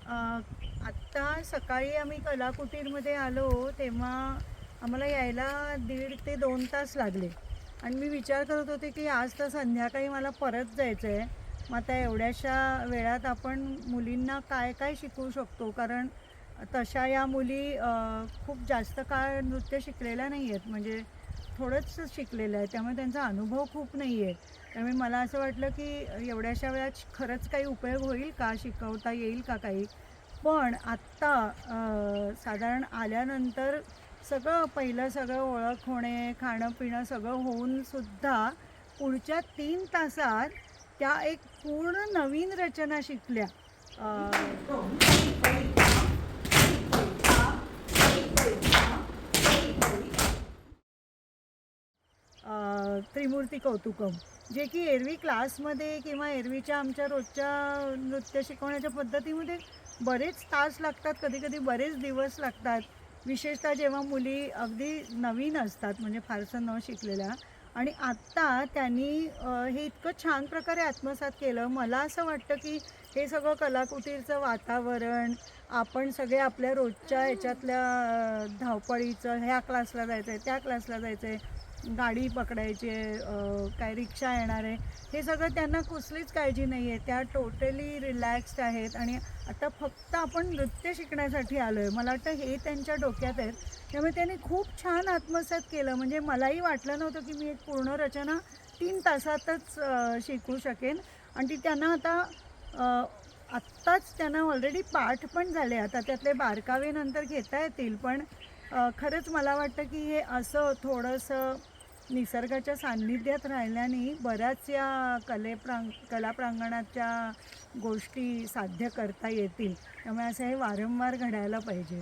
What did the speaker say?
आत्ता सकाळी आम्ही कलाकुटीरमध्ये आलो तेव्हा आम्हाला यायला 1.5 ते 2 तास लागले आणि मी विचार करत होते की आज तर संध्याकाळी मला परत जायचं आहे. मग आता एवढ्याशा वेळात आपण मुलींना काय काय शिकवू शकतो, कारण तशा या मुली खूप जास्त काळ नृत्य शिकलेल्या नाही आहेत, म्हणजे थोडंच शिकलेलं आहे, त्यामुळे त्यांचा अनुभव खूप नाही आहे. त्यामुळे मला असं वाटलं की एवढ्याशा वेळात खरंच काही उपयोग होईल का, शिकवता येईल का काही. पण आत्ता साधारण आल्यानंतर पहिलं सगळं ओळख होणे, खाणं-पिणं सगळं होऊनसुद्धा पुढच्या 3 तासात त्या एक पूर्ण नवीन रचना शिकल्या. त्रिमूर्ती कौतुकम, जे की एरवी क्लासमध्ये किंवा एरवीच्या आमच्या रोजच्या नृत्य शिकवण्याच्या पद्धतीमध्ये बरेच तास लागतात, कधी-कधी बरेच दिवस लागतात. विशेषतः जेव्हा मुली अगदी नवीन असतात, म्हणजे फारसं न शिकलेल्या. आणि आत्ता त्यांनी हे इतकं छान प्रकारे आत्मसात केलं. मला असं वाटतं की हे सगळं कलाकुटीरचं वातावरण, आपण सगळे आपल्या रोजच्या ह्याच्यातल्या धावपळीचं, ह्या क्लासला जायचं आहे, त्या क्लासला जायचं आहे, गाडी पकडायची आहे, काय रिक्षा येणार आहे, हे सगळं त्यांना कसलीच काळजी नाही आहे. त्या टोटली रिलॅक्स्ड आहेत आणि आता फक्त आपण नृत्य शिकण्यासाठी आलो आहे, मला वाटतं हे त्यांच्या डोक्यात आहेत. त्यामुळे त्यांनी खूप छान आत्मसात केलं. म्हणजे मलाही वाटलं नव्हतं की मी एक पूर्ण रचना 3 तासातच शिकू शकेन. आणि ती त्यांना आता आत्ताच त्यांना ऑलरेडी पाठ पण झाले. आता त्यातले बारकावे नंतर घेता येतील, पण खरंच मला वाटतं की हे असं थोडंसं निसर्गाच्या सान्निध्यात राहिल्याने बऱ्याच या कला प्रांगणाच्या गोष्टी साध्य करता येतील. त्यामुळे असं हे वारंवार घडायला पाहिजे.